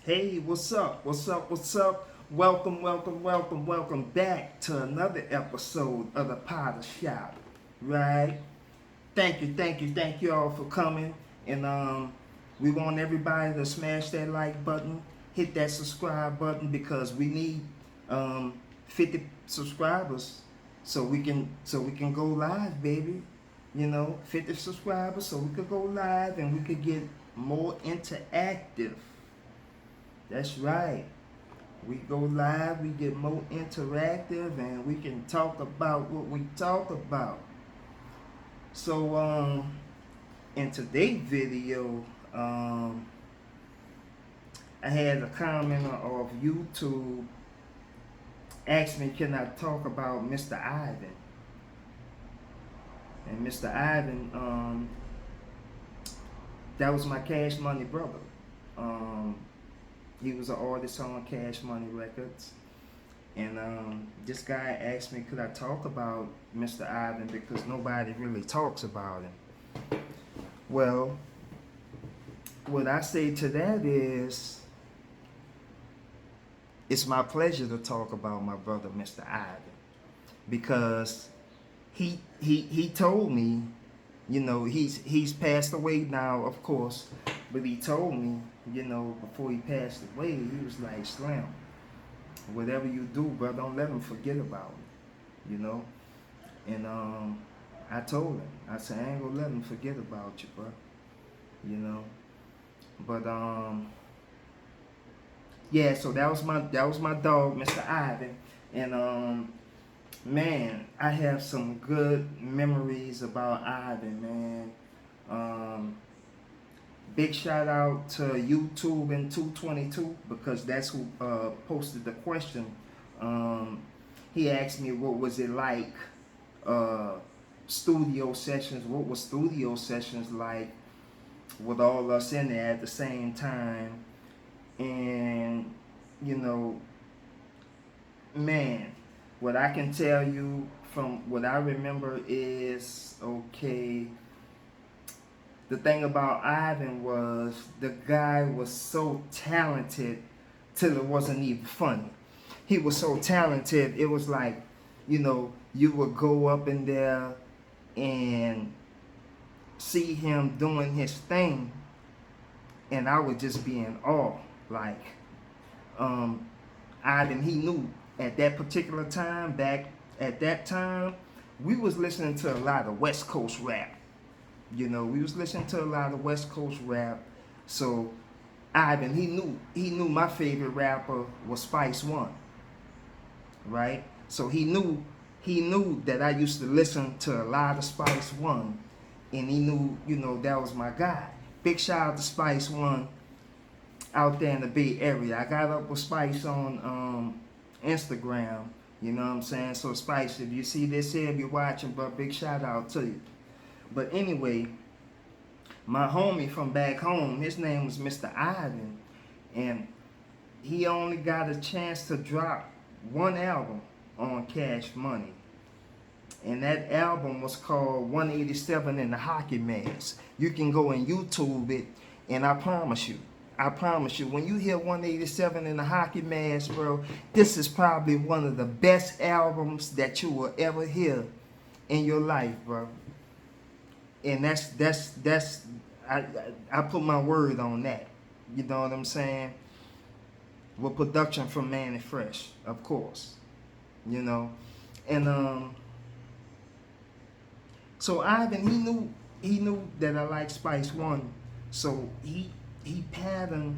Hey, what's up? What's up? What's up? Welcome back to another episode of the Potter Shop. Right? Thank you all for coming. And we want everybody to smash that like button, hit that subscribe button because we need 50 subscribers so we can go live, baby. 50 subscribers so we could go live and we could get more interactive. That's right. We go live, we get more interactive, and we can talk about what we talk about. So, in today's video, I had a commenter of YouTube ask me, can I talk about Mr. Ivan? And Mr. Ivan, that was my Cash Money brother. Um, he was an artist on Cash Money Records. And this guy asked me, could I talk about Mr. Ivan because nobody really talks about him. Well, what I say to that is, it's my pleasure to talk about my brother, Mr. Ivan, because he told me, he's passed away now, of course, but he told me, before he passed away, he was like, Slim, whatever you do, bro, don't let him forget about it. And I told him, I said, I ain't gonna let him forget about you, bro. You know. But yeah, so that was my dog, Mr. Ivan. And man, I have some good memories about Ivan, man. Big shout out to YouTube and 222 because that's who posted the question. He asked me what was it like uh, studio sessions. What was studio sessions like with all us in there at the same time? And you know, man, what I can tell you from what I remember is okay. The thing about Ivan was the guy was so talented till it wasn't even funny. He was so talented, it was like, you would go up in there and see him doing his thing, and I would just be in awe. Like, Ivan, he knew at that particular time, back at that time, we was listening to a lot of West Coast rap. We was listening to a lot of West Coast rap. So Ivan, he knew my favorite rapper was Spice One, right? So he knew that I used to listen to a lot of Spice One, and he knew, that was my guy. Big shout out to Spice One out there in the Bay Area. I got up with Spice on Instagram. You know what I'm saying? So Spice, if you see this here, if you're watching, but big shout out to you. But anyway, my homie from back home, his name was Mr. Ivan, and he only got a chance to drop one album on Cash Money. And that album was called 187 in the Hockey Mask. You can go and YouTube it, and I promise you, when you hear 187 in the Hockey Mask, bro, this is probably one of the best albums that you will ever hear in your life, bro. And that's I put my word on that. You know what I'm saying? With production from Manny Fresh, of course. And so Ivan, he knew that I liked Spice One, so he patterned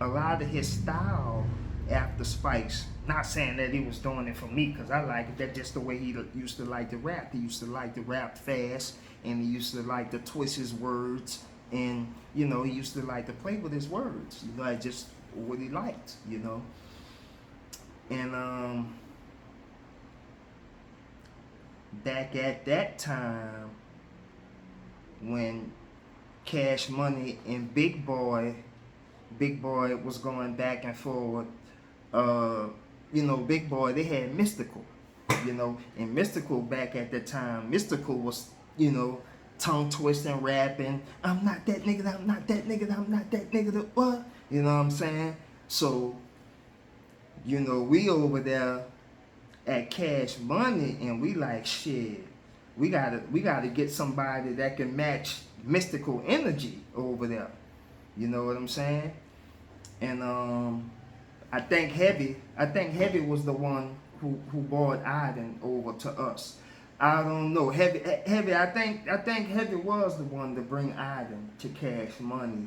a lot of his style after Spice. Not saying that he was doing it for me, because I like it. That's just the way he used to like to rap. He used to like to rap fast, and he used to like to twist his words, and he used to like to play with his words. Like just what he liked. And back at that time, when Cash Money and Big Boy was going back and forth. Big Boy, they had Mystical, and Mystical back at the time, Mystical was, tongue twisting, rapping. I'm not that nigga, I'm not that nigga, I'm not that nigga, what? You know what I'm saying? So, you know, we over there at Cash Money and we like, shit, we gotta get somebody that can match mystical energy over there. You know what I'm saying? And I think Heavy was the one who brought Iden over to us. I don't know. Heavy, I think Heavy was the one to bring Iden to Cash Money.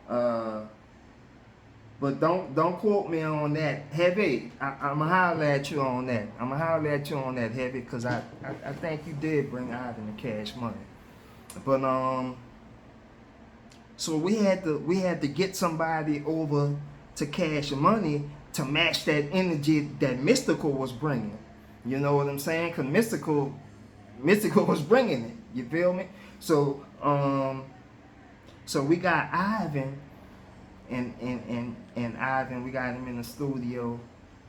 But don't quote me on that. Heavy, I'ma holler at you on that. I'ma holler at you on that, Heavy, because I think you did bring Iden to Cash Money. But so we had to get somebody over to Cash Money to match that energy that Mystical was bringing. You know what I'm saying? Because Mystical was bringing it. You feel me? So so we got Ivan, and Ivan, we got him in the studio,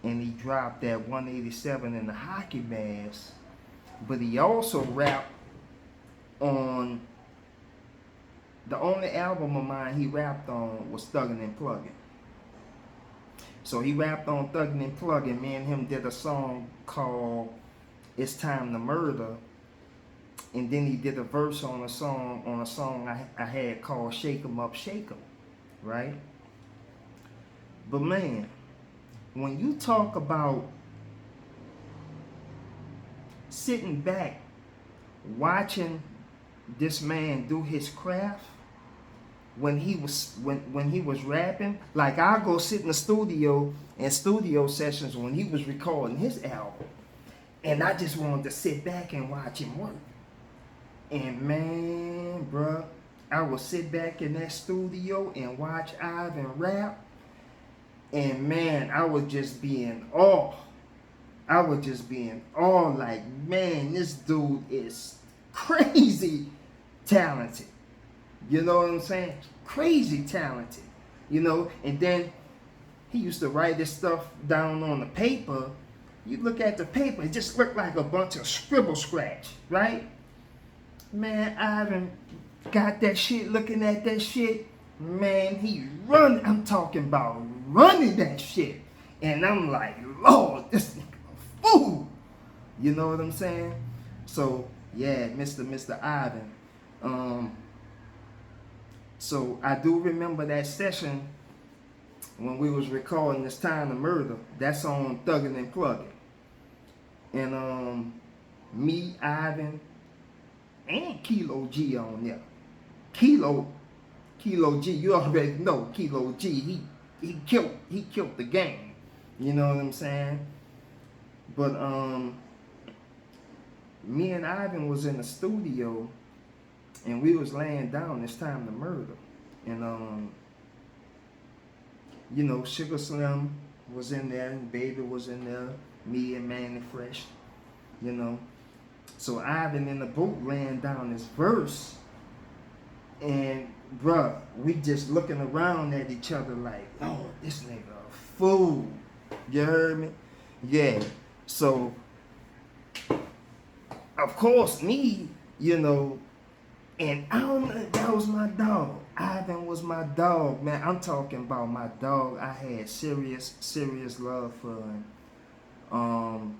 and he dropped that 187 in the hockey mask. But he also rapped on the only album of mine he rapped on was Thuggin' and Pluggin'. So he rapped on Thuggin' and Pluggin'. Me and him did a song called It's Time to Murder. And then he did a verse on a song I had called Shake 'em Up, Shake 'em. Right? But man, when you talk about sitting back, watching this man do his craft, when he was rapping, like I go sit in the studio in studio sessions when he was recording his album, and I just wanted to sit back and watch him work. And man, bruh, I would sit back in that studio and watch Ivan rap, and man, I would just be in awe. I would just be in awe, like, man, this dude is crazy talented. You know what I'm saying? Crazy talented. You know, and then he used to write this stuff down on the paper. You look at the paper, it just looked like a bunch of scribble scratch, right? Man, Ivan got that shit, looking at that shit. Man, I'm talking about running that shit. And I'm like, Lord, this nigga a fool. You know what I'm saying? So, yeah, Mr. Ivan. So I do remember that session when we was recording It's Time to Murder. That's on Thuggin' and Pluggin'. And me, Ivan, and Kilo G on there. Kilo G, you already know Kilo G. He killed the game. You know what I'm saying? But me and Ivan was in the studio, and we was laying down It's Time to Murder. And you know, Sugar Slim was in there, and Baby was in there, me and Manny Fresh, you know. So Ivan in the booth laying down his verse, and bruh, we just looking around at each other like, oh, this nigga a fool. You heard me? Yeah. So, of course, me, you know, and I don't know, that was my dog. Ivan was my dog, man. I'm talking about my dog. I had serious love for him.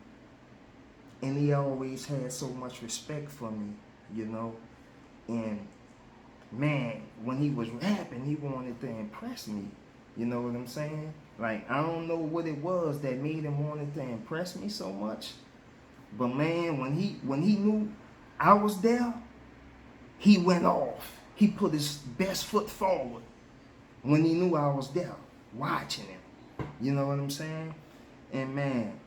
And he always had so much respect for me, you know. And man, when he was rapping, he wanted to impress me. You know what I'm saying? Like, I don't know what it was that made him wanted to impress me so much. But man, when he knew I was there, he went off. He put his best foot forward when he knew I was there, watching him. You know what I'm saying? And man,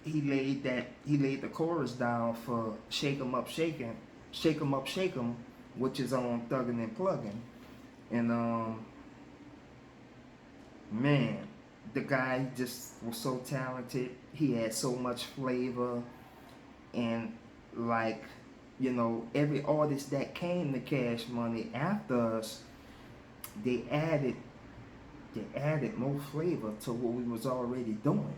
he laid the chorus down for Shake 'em Up, Shake 'em, Shake 'em Up, Shake 'em, which is on Thuggin' and Pluggin'. And man, the guy just was so talented. He had so much flavor, and like, you know, every artist that came to Cash Money after us, they added more flavor to what we was already doing.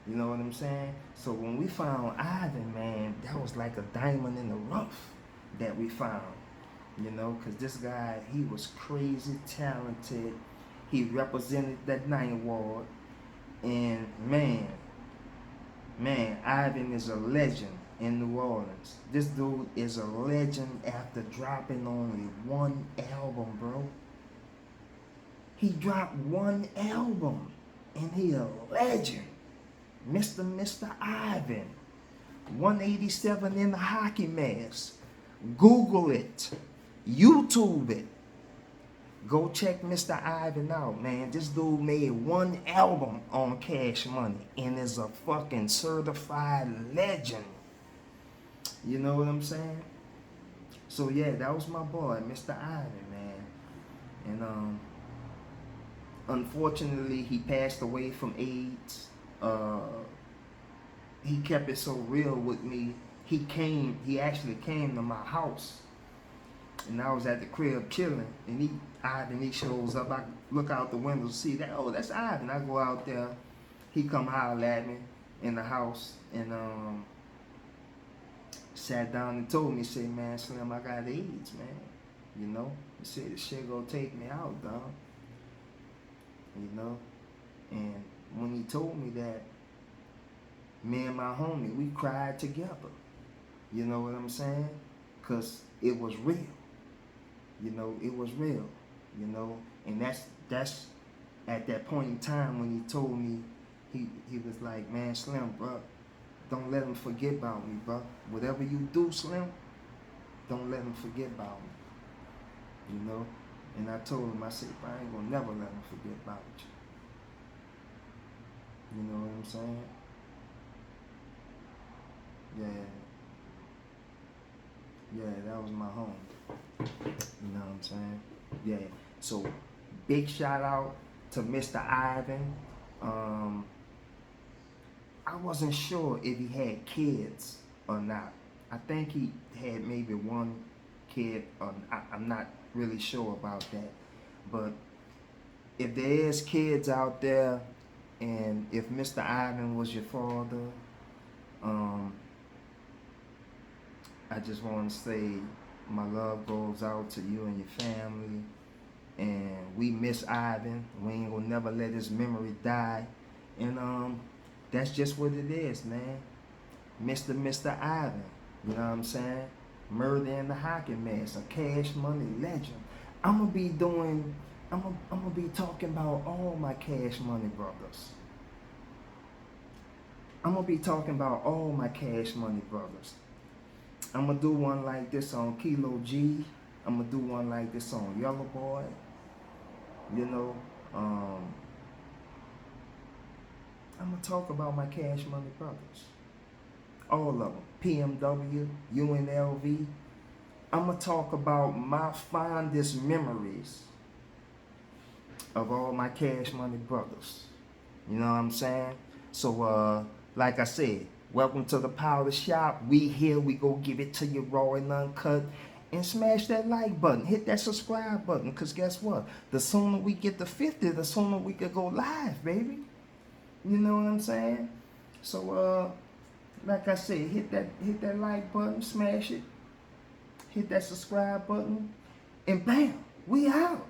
You know what I'm saying? So when we found Ivan, man, that was like a diamond in the rough. that we found. You know, because this guy, he was crazy talented. He represented that Ninth Ward. And man, Ivan is a legend in New Orleans. This dude is a legend after dropping only one album, bro. He dropped one album, and he a legend. Mr. Ivan. 187 in the hockey mask. Google it. YouTube it. Go check Mr. Ivan out, man. This dude made one album on Cash Money and is a fucking certified legend. You know what I'm saying? So yeah, that was my boy, Mr. Ivan, man. And unfortunately, he passed away from AIDS. He kept it so real with me. He actually came to my house. And I was at the crib chilling, and Ivan shows up. I look out the window to see that, oh, that's Ivan. I go out there. He come holler at me in the house, and sat down and told me, say, man, Slim, I got AIDS, man. You know? He said, this shit gonna take me out, dog. You know? And when he told me that, me and my homie, we cried together. You know what I'm saying? Because it was real. You know, it was real. You know? And that's at that point in time when he told me, he was like, man, Slim, bro, don't let him forget about me, bro. Whatever you do, Slim, don't let him forget about me. You know? And I told him, I said, I ain't gonna never let him forget about you. You know what I'm saying? Yeah, that was my home. You know what I'm saying? Yeah. So, big shout out to Mr. Ivan. I wasn't sure if he had kids or not. I think he had maybe one kid, or I'm not really sure about that. But if there is kids out there, and if Mr. Ivan was your father, I just want to say my love goes out to you and your family, and we miss Ivan. We ain't gonna never let his memory die, and that's just what it is, man. Mr. Ivan, you know what I'm saying? Murder in the hockey mask, a Cash Money legend. I'm gonna be talking about all my Cash Money brothers. I'm gonna be talking about all my Cash Money brothers. I'm gonna do one like this on Kilo G. I'm gonna do one like this on Yellow Boy. You know, I'm gonna talk about my Cash Money brothers. All of them. PMW, UNLV. I'm gonna talk about my fondest memories of all my Cash Money brothers. You know what I'm saying? So, like I said, welcome to the Powder Shop. We here, we go give it to you raw and uncut. And smash that like button, hit that subscribe button, because guess what? The sooner we get to 50, the sooner we can go live, baby. You know what I'm saying? So, like I said, hit that like button, smash it. Hit that subscribe button, and bam, we out.